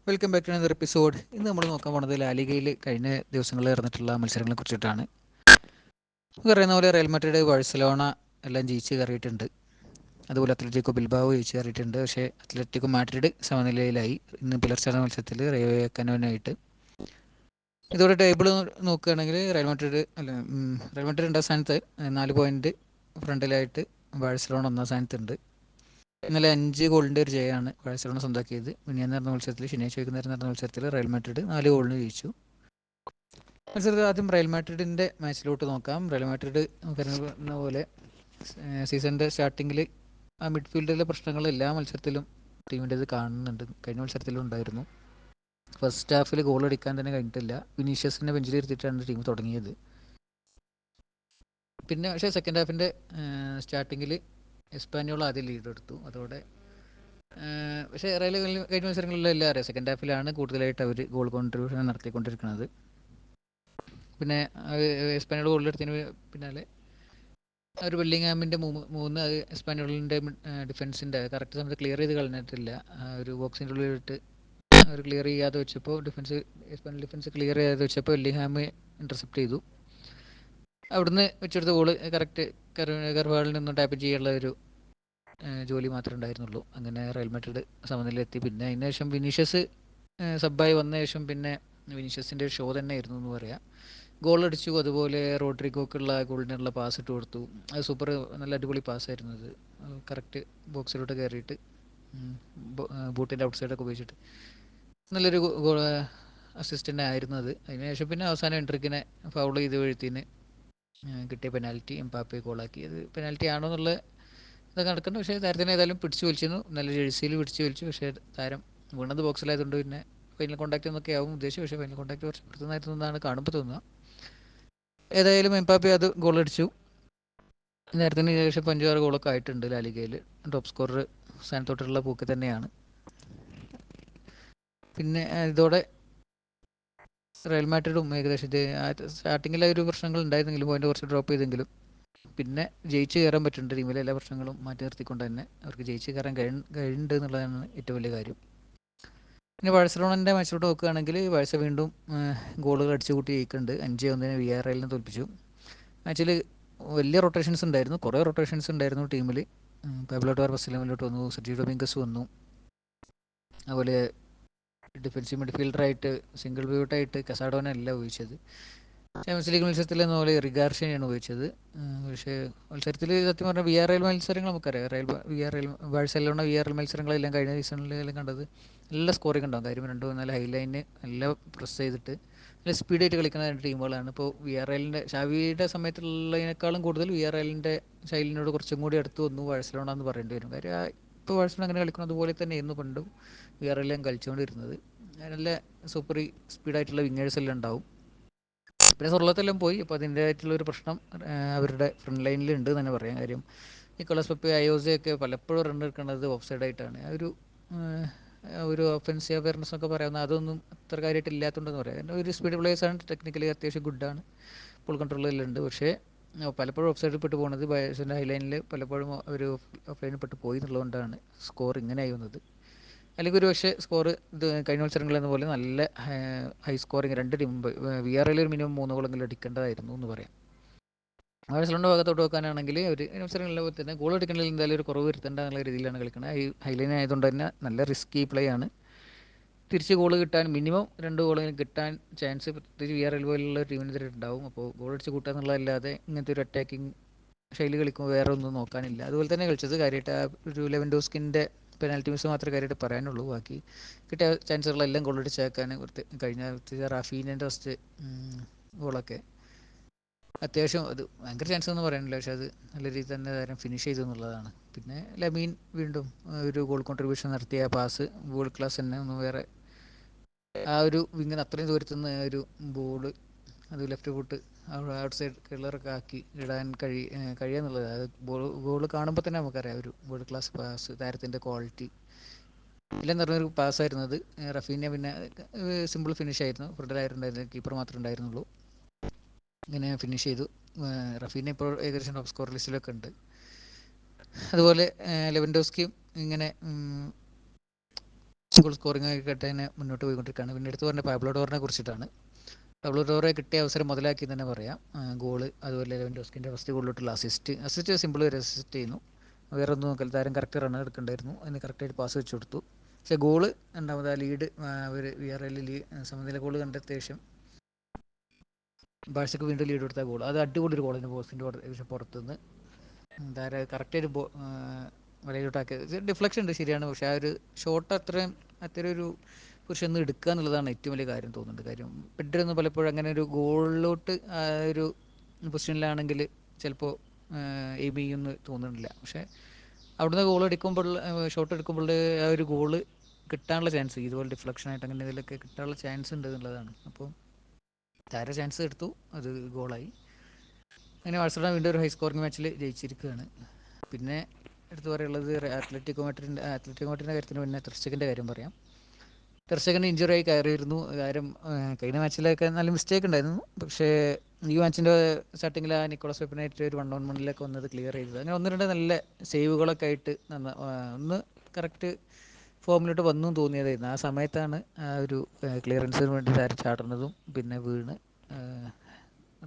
Welcome back to another episode. ഇന്ന് നമ്മൾ നോക്കാൻ പോണത് ലാലിഗയിൽ കഴിഞ്ഞ ദിവസങ്ങളിൽ നടന്നിട്ടുള്ള മത്സരങ്ങളെ കുറിച്ചിട്ടാണ്. പറയുന്ന പോലെ റയൽ മാഡ്രിഡ്, ബാഴ്സലോണ എല്ലാം ജയിച്ച് കയറിയിട്ടുണ്ട്. അതുപോലെ അത്ലറ്റിക്കോ ബിൽബാവോ ജയിച്ച് കയറിയിട്ടുണ്ട്. പക്ഷേ അത്ലറ്റിക്കോ മാഡ്രിഡ് സമനിലയിലായി ഇന്ന് പുലർച്ചെ മത്സരത്തിൽ റയോ വാക്കനോനായിട്ട്. ഇതോടെ ടേബിൾ നോക്കുകയാണെങ്കിൽ റയൽ മാഡ്രിഡ് രണ്ടാം സ്ഥാനത്ത് 4 പോയിന്റ് ഫ്രണ്ടിലായിട്ട്. ബാഴ്സലോണ ഒന്നാം സ്ഥാനത്തുണ്ട്. ഇന്നലെ 5 ഗോളിൻ്റെ ഒരു ജയമാണ് ബാഴ്സലോണ സ്വന്തമാക്കിയത്. മിനിഞ്ഞാന്ന് നടന്ന മത്സരത്തിൽ, ശനിയാഴ്ച വൈകുന്നേരം നടന്ന മത്സരത്തിൽ റയൽ മാഡ്രിഡ് 4 ഗോളിന് ജയിച്ചു. മത്സരത്തിൽ ആദ്യം റയൽ മാഡ്രിഡിൻ്റെ മാച്ചിലോട്ട് നോക്കാം. റയൽ മാഡ്രിഡ് പറയുന്ന പോലെ സീസണിൻ്റെ സ്റ്റാർട്ടിങ്ങിൽ ആ മിഡ്ഫീൽഡിലെ പ്രശ്നങ്ങൾ എല്ലാ മത്സരത്തിലും ടീമിൻ്റേത് കാണുന്നുണ്ട്. കഴിഞ്ഞ മത്സരത്തിലും ഉണ്ടായിരുന്നു. ഫസ്റ്റ് ഹാഫിൽ ഗോൾ അടിക്കാൻ തന്നെ കഴിഞ്ഞിട്ടില്ല. വിനീഷ്യസിനെ ബെഞ്ചിലിരുത്തിയിട്ടാണ് ടീം തുടങ്ങിയത്. പിന്നെ പക്ഷേ സെക്കൻഡ് ഹാഫിൻ്റെ സ്റ്റാർട്ടിങ്ങിൽ എസ്പാന്യോൾ ആദ്യം ലീഡ് എടുത്തു. അതോടെ പക്ഷേ റയൽ കഴിഞ്ഞ മത്സരങ്ങളിലെല്ലാം അറിയാം, സെക്കൻഡ് ഹാഫിലാണ് കൂടുതലായിട്ട് അവർ ഗോൾ കോൺട്രിബ്യൂഷൻ നടത്തിക്കൊണ്ടിരിക്കുന്നത്. പിന്നെ എസ്പാന്യോൾ ഗോളിലെടുത്തതിന് പിന്നാലെ ഒരു ബെല്ലിംഗ്ഹാമിൻ്റെ മൂന്ന് അത് എസ്പാന്യോളിൻ്റെ ഡിഫൻസിൻ്റെ കറക്റ്റ് സമയത്ത് ക്ലിയർ ചെയ്ത് കളഞ്ഞിട്ടില്ല. ഒരു ബോക്സിൻ്റെ ഉള്ളിലിട്ട് അവർ ക്ലിയർ ചെയ്യാതെ വെച്ചപ്പോൾ എസ്പാന്യോൾ ഡിഫൻസ് ക്ലിയർ ചെയ്യാതെ വെച്ചപ്പോൾ ബെല്ലിംഗ്ഹാം ഇൻ്റർസെപ്റ്റ് ചെയ്തു. അവിടുന്ന് വെച്ചെടുത്ത ഗോള് കറക്റ്റ് കർവാളിൽ നിന്നും ടാപ്പ് ചെയ്യാനുള്ള ഒരു ജോലി മാത്രമേ ഉണ്ടായിരുന്നുള്ളൂ. അങ്ങനെ റയൽ മാഡ്രിഡ് സമനിലയിലെത്തി. പിന്നെ അതിന് ശേഷം വിനീഷ്യസ് സബ്ബായി വന്ന ശേഷം പിന്നെ വിനീഷ്യസിൻ്റെ ഷോ തന്നെ ആയിരുന്നു എന്ന് പറയാം. ഗോൾ അടിച്ചു. അതുപോലെ റോഡ്രിഗോക്കുള്ള ഗോളിനുള്ള പാസ് ഇട്ട് കൊടുത്തു. അത് സൂപ്പർ, നല്ല അടിപൊളി പാസ്സായിരുന്നു അത്. കറക്റ്റ് ബോക്സിലോട്ട് കയറിയിട്ട് ബൂട്ടിൻ്റെ ഔട്ട് സൈഡൊക്കെ ഉപയോഗിച്ചിട്ട് നല്ലൊരു അസിസ്റ്റൻ്റ് ആയിരുന്നു അത്. അതിനുശേഷം പിന്നെ അവസാനം എൻട്രിക്കിനെ ഫൗൾ ചെയ്ത് വീഴ്ത്തിന് കിട്ടിയ പെനാൽറ്റി എംബാപ്പെ ഗോളാക്കി. അത് പെനാൽറ്റി ആണോ എന്നുള്ള ഇതൊക്കെ നടക്കുന്നുണ്ട്. പക്ഷേ താരത്തിനെ ഏതായാലും പിടിച്ചു വലിച്ചിരുന്നു. നല്ല ജേഴ്സിയിൽ പിടിച്ചു വലിച്ചു. പക്ഷേ താരം വീണത് ബോക്സിലായതുകൊണ്ട് പിന്നെ ഫൈനൽ കോൺടാക്റ്റ് എന്നൊക്കെ ആവും ഉദ്ദേശിച്ചു. പക്ഷേ ഫൈനൽ കോൺടാക്റ്റ് കുറച്ച് പുറത്തുനിന്നായിരുന്നതാണ് കാണുമ്പോൾ തോന്നുക. ഏതായാലും എംബാപ്പെ അത് ഗോളടിച്ചു. നേരത്തിന് ശേഷം 5-6 ഗോളൊക്കെ ആയിട്ടുണ്ട് ലാലിഗയിൽ. ടോപ്പ് സ്കോറർ സ്ഥാനത്തോട്ടുള്ള പൂക്ക് തന്നെയാണ്. പിന്നെ ഇതോടെ റയൽ മാഡ്രിഡും ഏകദേശം സ്റ്റാർട്ടിങ്ങിലെ ഒരു പ്രശ്നങ്ങൾ ഉണ്ടായിരുന്നെങ്കിലും പോയിന്റ് കുറച്ച് ഡ്രോപ്പ് ചെയ്തെങ്കിലും പിന്നെ ജയിച്ച് കയറാൻ പറ്റുന്നുണ്ട്. ടീമിലെ എല്ലാ പ്രശ്നങ്ങളും മാറ്റി നിർത്തിക്കൊണ്ട് തന്നെ അവർക്ക് ജയിച്ച് കയറാൻ കഴിയുന്നുണ്ട് എന്നുള്ളതാണ് ഏറ്റവും വലിയ കാര്യം. പിന്നെ ബാഴ്സലോണൻ്റെ മാച്ചിലോട്ട് നോക്കുകയാണെങ്കിൽ ബാഴ്സ വീണ്ടും ഗോളുകൾ അടിച്ചു കൂട്ടി ജയിക്കുന്നുണ്ട്. 5-1 വിയ്യാറയലിനെ തോൽപ്പിച്ചു. മാച്ചിൽ വലിയ റൊട്ടേഷൻസ് ഉണ്ടായിരുന്നു, കുറേ റൊട്ടേഷൻസ് ഉണ്ടായിരുന്നു ടീമിൽ. പാബ്ലോ ടോറസ് ലെവലിലോട്ട് വന്നു, സെർജിയോ ഡൊമിംഗസ് വന്നു. അതുപോലെ ഡിഫൻസീവ് മിഡ്ഫീൽഡറായിട്ട് സിംഗിൾ വ്യൂട്ടായിട്ട് കസാഡോനല്ല ഉപയോഗിച്ചത്. ചാമ്പ്യൻസ് ലീഗ് മത്സരത്തിൽ എന്ന പോലെ റിഗാർഷ്യനെയാണ് ഉപയോഗിച്ചത്. പക്ഷേ മത്സരത്തിൽ സത്യം പറഞ്ഞാൽ വിആർഎൽ മത്സരങ്ങൾ നമുക്കറിയാം. ബാഴ്സലോണ വിആർഎൽ മത്സരങ്ങളെല്ലാം കഴിഞ്ഞ സീസണിലെല്ലാം കണ്ടത് നല്ല സ്കോറിംഗ് ഉണ്ടാകും. കാര്യം 2-4 ഹൈലൈന് നല്ല പ്രസ് ചെയ്തിട്ട് നല്ല സ്പീഡായിട്ട് കളിക്കുന്ന രണ്ട് ടീമുകളാണ്. ഇപ്പോൾ വിആർഎല്ലിൻ്റെ ഷാവിയുടെ സമയത്തുള്ളതിനേക്കാളും കൂടുതൽ വിആർഎല്ലിൻ്റെ ശൈലിനോട് കുറച്ചും കൂടി അടുത്ത് വന്നു ബാഴ്സലോണ എന്ന് പറയേണ്ടി വരും. കാര്യം ഇപ്പോൾ ബാഴ്സലോണ അങ്ങനെ കളിക്കുന്നത് അതുപോലെ തന്നെയായിരുന്നു പണ്ടും വിആർഎല്ലാം കളിച്ചുകൊണ്ടിരുന്നത്. നല്ല സൂപ്പർ സ്പീഡായിട്ടുള്ള വിങ്ങേഴ്സ് എല്ലാം ഉണ്ടാവും. പിന്നെ സ്വർളത്തെല്ലാം പോയി. അപ്പോൾ അതിൻ്റേതായിട്ടുള്ളൊരു പ്രശ്നം അവരുടെ ഫ്രണ്ട് ലൈനിൽ ഉണ്ട് എന്ന് തന്നെ പറയാം. കാര്യം നിക്കോളാസ് പെപ്പെ, അയോസയൊക്കെ പലപ്പോഴും റൺ എടുക്കുന്നത് ഓഫ് സൈഡായിട്ടാണ്. ഒരു ഒഫൻസീവ് അവയർനെസ് എന്നൊക്കെ പറയുന്നത് അതൊന്നും അത്ര കാര്യമായിട്ട് ഇല്ലാത്തതുകൊണ്ടെന്ന് പറയാം. കാരണം ഒരു സ്പീഡ് പ്ലേയേഴ്സാണ്, ടെക്നിക്കലി അത്യാവശ്യം ഗുഡാണ്, ഫുൾ കൺട്രോളിലുണ്ട്. പക്ഷേ പലപ്പോഴും ഓഫ് സൈഡിൽ പെട്ട് പോകുന്നത് ബയേഴ്സിൻ്റെ ഹൈലൈനിൽ പലപ്പോഴും ഒരു ഓഫ് ലൈനിൽ പെട്ട് പോയി എന്നുള്ളതുകൊണ്ടാണ് സ്കോർ ഇങ്ങനെ ആയി വന്നത്. അല്ലെങ്കിൽ ഒരു പക്ഷേ സ്കോർ ഇത് കഴിഞ്ഞ മത്സരങ്ങളെന്ന പോലെ നല്ല ഹൈ സ്കോറിങ് രണ്ട് ടീം വിആർഎൽ ഒരു മിനിമം 3 ഗോളെങ്കിലും അടിക്കേണ്ടതായിരുന്നു എന്ന് പറയാം. ബാഴ്സലോണയുടെ ഭാഗത്തോട്ട് നോക്കാനാണെങ്കിൽ അവർ മത്സരങ്ങളിലെ പോലെ തന്നെ ഗോൾ അടിക്കണമെങ്കിൽ എന്തായാലും ഒരു കുറവ് വരുത്തേണ്ട എന്നുള്ള രീതിയിലാണ് കളിക്കുന്നത്. ഹൈലൈൻ ആയതുകൊണ്ട് തന്നെ നല്ല റിസ്കി പ്ലേ ആണ്. തിരിച്ച് ഗോൾ കിട്ടാൻ മിനിമം 2 ഗോളെങ്കിലും കിട്ടാൻ ചാൻസ് പ്രത്യേകിച്ച് വിആർഎൽ പോലുള്ള ടീമിനെതിരെ ഉണ്ടാവും. അപ്പോൾ ഗോൾ അടിച്ച് കൂട്ടുക എന്നുള്ളതല്ലാതെ ഇങ്ങനത്തെ ഒരു അറ്റാക്കിങ് ശൈലി കളിക്കുമ്പോൾ വേറെ ഒന്നും നോക്കാനില്ല. അതുപോലെ തന്നെ കളിച്ചത്. കാര്യമായിട്ട് ഒരു ലെവൻഡോസ്കിൻ്റെ പെനാൽറ്റി മിസ് മാത്രമേ കാര്യമായിട്ട് പറയാനുള്ളൂ. ബാക്കി കിട്ടിയ ചാൻസുകളെല്ലാം ഗോൾ അടിച്ചേക്കാൻ കഴിഞ്ഞ റാഫീനൻ്റെ ഫസ്റ്റ് ഗോളൊക്കെ അത്യാവശ്യം അത് ഭയങ്കര ചാൻസ് ഒന്നും പറയാനില്ല. പക്ഷെ അത് നല്ല രീതിയിൽ തന്നെ താരം ഫിനിഷ് ചെയ്തു എന്നുള്ളതാണ്. പിന്നെ ലമീൻ വീണ്ടും ഒരു ഗോൾ കോൺട്രിബ്യൂഷൻ നടത്തിയ പാസ് വേൾഡ് ക്ലാസ് തന്നെ. ഒന്നും വേറെ ആ ഒരു വിങ്ങിന് അത്രയും ദൂരത്തുനിന്ന് ഒരു ബോൾ അത് ലെഫ്റ്റ് ഫുട്ട് ഔട്ട് സൈഡ് കിളറൊക്കെ ആക്കി ഇടാൻ കഴിയുക അത് ഗോൾ കാണുമ്പോൾ തന്നെ നമുക്കറിയാം ഒരു വേൾഡ് ക്ലാസ് പാസ്, താരത്തിൻ്റെ ക്വാളിറ്റി എല്ലാം നിറഞ്ഞൊരു പാസ്സായിരുന്നു അത്. റഫീന പിന്നെ സിമ്പിൾ ഫിനിഷ് ആയിരുന്നു. ഫ്രണ്ടിലായിട്ടുണ്ടായിരുന്നു, കീപ്പർ മാത്രമേ ഉണ്ടായിരുന്നുള്ളൂ. ഇങ്ങനെ ഫിനിഷ് ചെയ്തു. റഫീന ഇപ്പോൾ ഏകദേശം ടോപ്പ് സ്കോർ ലിസ്റ്റിലൊക്കെ ഉണ്ട്. അതുപോലെ ലെവൻഡോസ്കിയും ഇങ്ങനെ ഗോൾ സ്കോറിംഗ് ഒക്കെ തന്നെ മുന്നോട്ട് പോയിക്കൊണ്ടിരിക്കുകയാണ്. പിന്നെ എടുത്തു പറഞ്ഞ പാബ്ലോ ഡോറിനെ കുറിച്ചിട്ടാണ്. പാബ്ലോ ഡോറെ കിട്ടിയ അവസരം മുതലാക്കി തന്നെ പറയാം. ഗോള്, അതുപോലെ ലെവൻഡോസ്കിൻ്റെ ഫസ്റ്റ് ഗോളിലോട്ടുള്ള അസിസ്റ്റ് സിമ്പിൾ ഒരു അസിസ്റ്റ് ചെയ്യുന്നു. വേറെ ഒന്നും നോക്കൽ, താരം കറക്റ്റ് റൺ എടുക്കേണ്ടായിരുന്നു, അതിന് കറക്റ്റായിട്ട് പാസ് വെച്ച് കൊടുത്തു. പക്ഷേ ഗോള് രണ്ടാമത് ആ ലീഡ് അവർ VRL സമനില ഗോൾ കണ്ടെത്തിയ ശേഷം ബാഴ്സക്ക് വീണ്ടും ലീഡ് കൊടുത്ത ഗോൾ, അത് അടിപൊളി ഒരു ഗോളിന് പോസ്റ്റിൻ്റെ പുറത്തുനിന്ന് താരം കറക്റ്റായിട്ട് വലയിലോട്ടാക്കി. ഡിഫ്ലക്ഷൻ ഉണ്ട് ശരിയാണ്, പക്ഷേ ആ ഒരു ഷോട്ട് അത്രയും ഒരു പുരുഷൻ ഒന്ന് എടുക്കുക എന്നുള്ളതാണ് ഏറ്റവും വലിയ കാര്യം തോന്നുന്നുണ്ട്. കാര്യം പെട്ടെന്ന് പലപ്പോഴും അങ്ങനെ ഒരു ഗോളിലോട്ട് ആ ഒരു പൊസിഷനിലാണെങ്കിൽ ചിലപ്പോൾ എയിം ചെയ്യുമെന്ന് തോന്നുന്നില്ല. പക്ഷേ അവിടുന്ന് ഗോൾ എടുക്കുമ്പോൾ, ഷോട്ട് എടുക്കുമ്പോൾ ആ ഒരു ഗോള് കിട്ടാനുള്ള ചാൻസ്, ഇതുപോലെ ഡിഫ്ലക്ഷനായിട്ട് അങ്ങനെ ഇതിലൊക്കെ കിട്ടാനുള്ള ചാൻസ് ഉണ്ട് എന്നുള്ളതാണ്. അപ്പോൾ താര ചാൻസ് എടുത്തു, അത് ഗോളായി. അങ്ങനെ ബാഴ്സലോണ വീണ്ടും ഒരു ഹൈ സ്കോറിംഗ് മാച്ചിൽ ജയിച്ചിരിക്കുകയാണ്. പിന്നെ എടുത്തു പറയാനുള്ളത് അത്ലറ്റിക്കോ മാഡ്രിഡിൻ്റെ കാര്യത്തിന് പിന്നെ ടെർ കാര്യം പറയാം. ടെർ ഇഞ്ചുറി ആയി കയറിയിരുന്നു. കാര്യം കഴിഞ്ഞ മാച്ചിലൊക്കെ നല്ല മിസ്റ്റേക്ക് ഉണ്ടായിരുന്നു. പക്ഷേ ഈ മാച്ചിൻ്റെ സ്റ്റാർട്ടിങ്ങിൽ ആ നിക്കോളാസ് പെപ്പിനായിട്ട് ഒരു 1-on-1 വന്നത് ക്ലിയർ ചെയ്തത്. അങ്ങനെ ഒന്ന് രണ്ട് നല്ല സേവുകളൊക്കെ ആയിട്ട് ഒന്ന് കറക്റ്റ് ഫോമിലോട്ട് വന്നു തോന്നിയതായിരുന്നു. ആ സമയത്താണ് ആ ഒരു ക്ലിയറൻസിന് വേണ്ടി താരം ചാടുന്നതും പിന്നെ വീണ്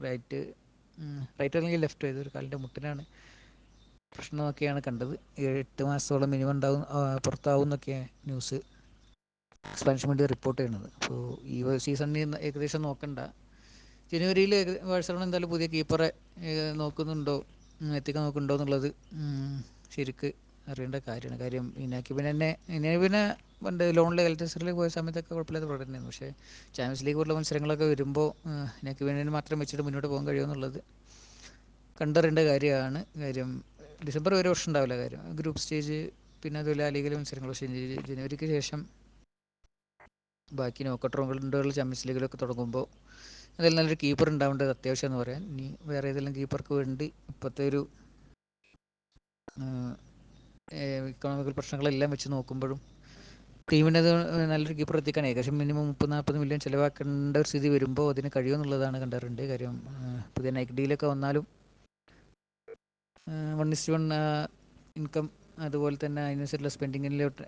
റൈറ്റ് അല്ലെങ്കിൽ ലെഫ്റ്റ്, ഒരു കാലിൻ്റെ മുട്ടിനാണ് പ്രശ്നമൊക്കെയാണ് കണ്ടത്. 8 മാസത്തോളം മിനിമം ഉണ്ടാവും, പുറത്താവും എന്നൊക്കെയാണ് ന്യൂസ് സ്പാനിഷ് മീഡിയ റിപ്പോർട്ട് ചെയ്യുന്നത്. അപ്പോൾ ഈ സീസണിൽ ഏകദേശം നോക്കണ്ട, ജനുവരിയിൽ ബാഴ്സലോണ എന്തായാലും പുതിയ കീപ്പറെ നോക്കുന്നുണ്ടോ, എത്തിക്കാൻ നോക്കുന്നുണ്ടോ എന്നുള്ളത് ശരിക്ക് അറിയേണ്ട കാര്യമാണ്. കാര്യം ഇനാക്കി പിന്നെ പണ്ട് ലോണിൽ ഗാലറ്റാസറയിൽ പോയ സമയത്തൊക്കെ കുഴപ്പമില്ലാത്ത പ്രകടനമായിരുന്നു. പക്ഷേ ചാമ്പ്യൻസ് ലീഗ് പോലുള്ള മത്സരങ്ങളൊക്കെ വരുമ്പോൾ ഇനാക്കി പിന്നെ മാത്രം വെച്ചിട്ട് മുന്നോട്ട് പോകാൻ കഴിയുമെന്നുള്ളത് കണ്ടറിയേണ്ട കാര്യമാണ്. കാര്യം ഡിസംബർ ഒരു വർഷം ഉണ്ടാവില്ല, കാര്യം ഗ്രൂപ്പ് സ്റ്റേജ് പിന്നെ അതുപോലെ ആ ലീഗിലെ മത്സരങ്ങൾ. പക്ഷേ ജനുവരിക്ക് ശേഷം ബാക്കി നോക്കൗട്ട് റൗണ്ടുകൾ ചാമ്പ്യൻസ് ലീഗിലൊക്കെ തുടങ്ങുമ്പോൾ അതിൽ നല്ലൊരു കീപ്പർ ഉണ്ടാവേണ്ടത് അത്യാവശ്യമെന്ന് പറയാൻ. ഇനി വേറെ ഏതെങ്കിലും കീപ്പർക്ക് വേണ്ടി ഇപ്പോഴത്തെ ഒരു ഇക്കണോമിക്കൽ പ്രശ്നങ്ങളെല്ലാം വെച്ച് നോക്കുമ്പോഴും ടീമിനത് നല്ലൊരു കീപ്പർ എത്തിക്കാൻ ഏകദേശം മിനിമം 30-40 മില്യൺ ചിലവാക്കേണ്ട ഒരു സ്ഥിതി വരുമ്പോൾ അതിന് കഴിയുമെന്നുള്ളതാണ് കണ്ടറിയേണ്ടത്. കാര്യം പുതിയ നൈക്ക് ഡീലൊക്കെ വന്നാലും 1:1 ഇൻകം, അതുപോലെ തന്നെ അതിനനുസരിച്ചുള്ള സ്പെൻഡിങ്ങിലോട്ട്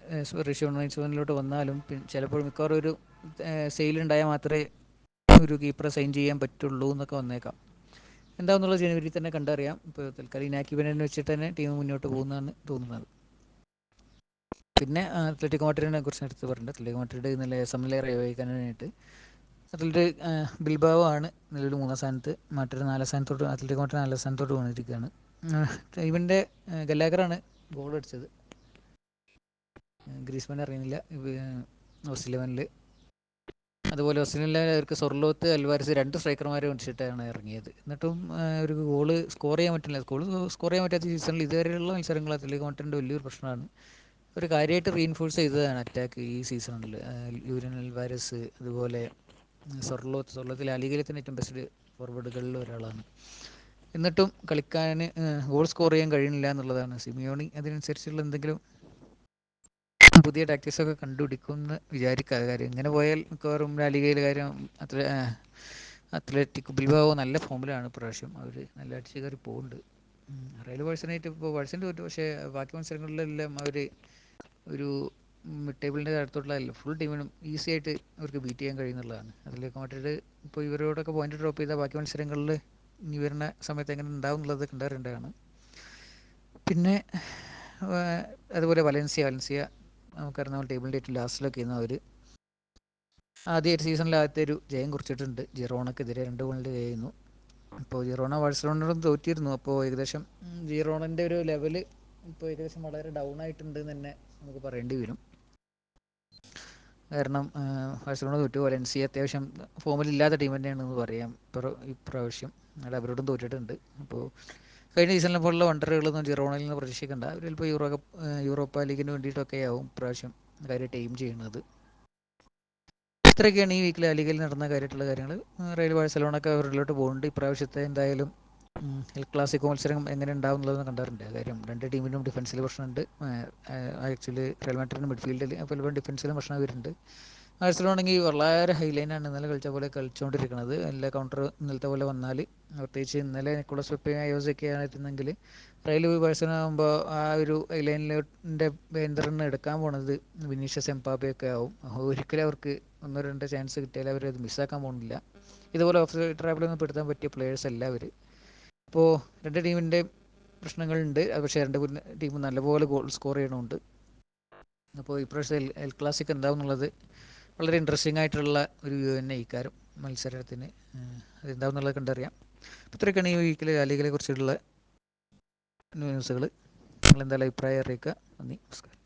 റേഷ്യോ 1:1 വന്നാലും ചിലപ്പോൾ മിക്കവാറും ഒരു സെയിലുണ്ടായാൽ മാത്രമേ ഒരു കീപ്പറെ സൈൻ ചെയ്യാൻ പറ്റുള്ളൂ എന്നൊക്കെ വന്നേക്കാം. എന്താണെന്നുള്ളത് ജനുവരി തന്നെ കണ്ടറിയാം. ഇപ്പോൾ തൽക്കാലം ഇനാക്കി ബെനെ വെച്ചിട്ട് തന്നെ ടീം മുന്നോട്ട് പോകുന്നതാണ് തോന്നുന്നത്. പിന്നെ അത്ലറ്റിക്കോ മാഡ്രിഡിനെ കുറിച്ച് എടുത്ത് പറഞ്ഞിട്ട്, അത്ലറ്റിക്കോ മാഡ്രിഡ് ഇന്നലെ സമനില വഹിക്കാനായിട്ട് ബിൽബാവോ ആണ് നിലവിൽ 3-ാം സ്ഥാനത്ത്, മാഡ്രിഡ് 4-ാം സ്ഥാനത്തോട്ട്, അത്ലറ്റിക്കോ മാഡ്രിഡ് 4-ാം സ്ഥാനത്തോട്ട് വന്നിരിക്കുകയാണ്. ഇവൻ്റെ ഗല്ലാഗറാണ് ഗോൾ അടിച്ചത്, ഗ്രീസ്മാൻ അറിയുന്നില്ല ഓസ്ട്രേലിയ. അതുപോലെ ഓസ്ട്രേലിയയിലെ അവർക്ക് സൊർലോത്ത്, അൽവാരസ് 2 സ്ട്രൈക്കർമാരെ വെച്ചിട്ടാണ് ഇറങ്ങിയത്. എന്നിട്ടും ഒരു ഗോള് സ്കോർ ചെയ്യാൻ പറ്റില്ല. സ്കോർ ചെയ്യാൻ പറ്റാത്ത സീസണിൽ ഇതുവരെയുള്ള മത്സരങ്ങൾ അത്ലറ്റിക്കോ മാഡ്രിഡിൻ്റെ വലിയൊരു പ്രശ്നമാണ്. ഒരു കാര്യമായിട്ട് റീഇൻഫോഴ്സ് ചെയ്തതാണ് അറ്റാക്ക് ഈ സീസണിൽ. യൂരിയൻ അൽവാരസ്, അതുപോലെ സൊർലോത്ത് ലാ ലീഗയിലെ തന്നെ ഏറ്റവും ബെസ്റ്റ് ഫോർവേഡുകളിൽ ഒരാളാണ്. എന്നിട്ടും കളിക്കാൻ ഗോൾ സ്കോർ ചെയ്യാൻ കഴിയുന്നില്ല എന്നുള്ളതാണ്. സിമിയോണി അതിനനുസരിച്ചുള്ള എന്തെങ്കിലും പുതിയ ടാക്ടിക്സൊക്കെ കണ്ടുപിടിക്കുമെന്ന് വിചാരിക്കാതെ, കാര്യം ഇങ്ങനെ പോയാൽ മിക്കവാറും ലാ ലീഗയിലെ കാര്യം അത്ലറ്റിക് ബിൽബാവോ നല്ല ഫോമിലാണ് ഇപ്രാവശ്യം. അവർ നല്ല അടിച്ച് കയറി പോകുന്നുണ്ട്. റയൽ ബാഴ്സണായിട്ട് ഇപ്പോൾ ബാഴ്സൻ്റെ തോറ്റു, പക്ഷേ ബാക്കി മത്സരങ്ങളിലെല്ലാം അവർ ഒരു മിഡ് ടേബിളിൻ്റെ അടുത്തുള്ള ഫുൾ ടീമിനും ഈസി ആയിട്ട് അവർക്ക് ബീറ്റ് ചെയ്യാൻ കഴിയുന്നുള്ളതാണ്. അതിലേക്ക് മാറ്റിയിട്ട് ഇപ്പോൾ ഇവരോടൊക്കെ പോയിന്റ് ഡ്രോപ്പ് ചെയ്താൽ ബാക്കി മത്സരങ്ങളിൽ ഇനി വരുന്ന സമയത്ത് എങ്ങനെ ഉണ്ടാവും എന്നുള്ളത് കണ്ടറിയേണ്ടതാണ്. പിന്നെ അതുപോലെ വലൻസിയ നമുക്കറിയാം ടേബിളിൻ്റെ ഏറ്റവും ലാസ്റ്റിലൊക്കെ ഇരുന്നു. അവർ ആദ്യമായിട്ട് സീസണിൽ ആദ്യത്തെ ഒരു ജയം കുറിച്ചിട്ടുണ്ട്. ജിറോണക്കെതിരെ 2-1 ജയിക്കുന്നു. ഇപ്പോൾ ജിറോണ ബാഴ്സലോണയോടും തോറ്റിരുന്നു. അപ്പോൾ ഏകദേശം ജിറോണൻ്റെ ഒരു ലെവല് ഇപ്പോൾ ഏകദേശം വളരെ ഡൗൺ ആയിട്ടുണ്ട് എന്ന് തന്നെ നമുക്ക് പറയേണ്ടി വരും. കാരണം ബാഴ്സലോണ തോറ്റു, വലൻസിയ അത്യാവശ്യം ഫോമിലില്ലാത്ത ടീം തന്നെയാണെന്ന് പറയാം ഇപ്രാവശ്യം. അല്ല, അവരോടും തോറ്റിട്ടുണ്ട്. അപ്പോൾ കഴിഞ്ഞ സീസണിലെ പോലുള്ള വണ്ടറുകളൊന്നും ജിറോണയിൽ നിന്ന് പ്രതീക്ഷിക്കേണ്ട. അവർ ചിലപ്പോൾ യൂറോപ്പ ലീഗിന് വേണ്ടിയിട്ടൊക്കെ ആവും ഇപ്രാവശ്യം കാര്യമായിട്ട് എയിം ചെയ്യുന്നത്. ഇത്രയൊക്കെയാണ് ഈ വീക്കിൽ ലീഗിൽ നടന്ന കാര്യമായിട്ടുള്ള കാര്യങ്ങൾ. റയൽ ബാഴ്സലോണയൊക്കെ അവരിലോട്ട് പോകുന്നുണ്ട്. ഇപ്രാവശ്യത്തെ എന്തായാലും എൽ ക്ലാസിക്കോ മത്സരം എങ്ങനെ ഉണ്ടാവും എന്നുള്ളത് കണ്ടറിയണ്ട. കാര്യം രണ്ട് ടീമിനും ഡിഫൻസിൽ പ്രശ്നമുണ്ട്. ആക്ച്വലി റയൽ മാഡ്രിഡിന് മിഡ്ഫീൽഡിൽ, അപ്പോൾ ഡിഫൻസിലും പ്രശ്നം വരുന്നുണ്ട്. ബാഴ്സലോണെങ്കിൽ വളരെ ഹൈലൈനാണ് ഇന്നലെ കളിച്ച പോലെ കളിച്ചുകൊണ്ടിരിക്കുന്നത്. എല്ലാ കൗണ്ടർ ഇന്നലത്തെ പോലെ വന്നാൽ, പ്രത്യേകിച്ച് ഇന്നലെ നിക്കോളസ് പെപ്പയും അയോസൊക്കെ ആയിരുന്നെങ്കിൽ, റയൽ ബാഴ്സലോണ ആകുമ്പോൾ ആ ഒരു ഹൈലൈനിൻ്റെ ബേന്ദറിന് എടുക്കാൻ പോണത് വിനീഷ്യസ് എംപാപ്പയൊക്കെ ആവും. ഒരിക്കലും അവർക്ക് ഒന്നോ രണ്ടോ ചാൻസ് കിട്ടിയാൽ അവരത് മിസ്സാക്കാൻ പോകുന്നില്ല. ഇതുപോലെ ഓഫ് ട്രാപ്പിലൊന്നും പെടുത്താൻ പറ്റിയ പ്ലേയേഴ്സ് അല്ല അവർ. ഇപ്പോൾ രണ്ട് ടീമിൻ്റെ പ്രശ്നങ്ങളുണ്ട്, പക്ഷേ രണ്ട് ടീം നല്ലപോലെ ഗോൾ സ്കോർ ചെയ്യണമുണ്ട്. അപ്പോൾ ഇപ്രാവശ്യം എൽ ക്ലാസിക് എന്താവും എന്നുള്ളത് വളരെ ഇൻട്രസ്റ്റിംഗ് ആയിട്ടുള്ള ഒരു വ്യൂ തന്നെ ഇക്കാരം മത്സരത്തിന്. അതെന്താണെന്നുള്ളത് കണ്ടറിയാം. ഇത്രയൊക്കെയാണ് ഈ വീക്കിലെ ലാ ലീഗയെ കുറിച്ചുള്ള ന്യൂസുകൾ. നിങ്ങളെന്തായാലും അഭിപ്രായം അറിയിക്കുക. നന്ദി, നമസ്കാരം.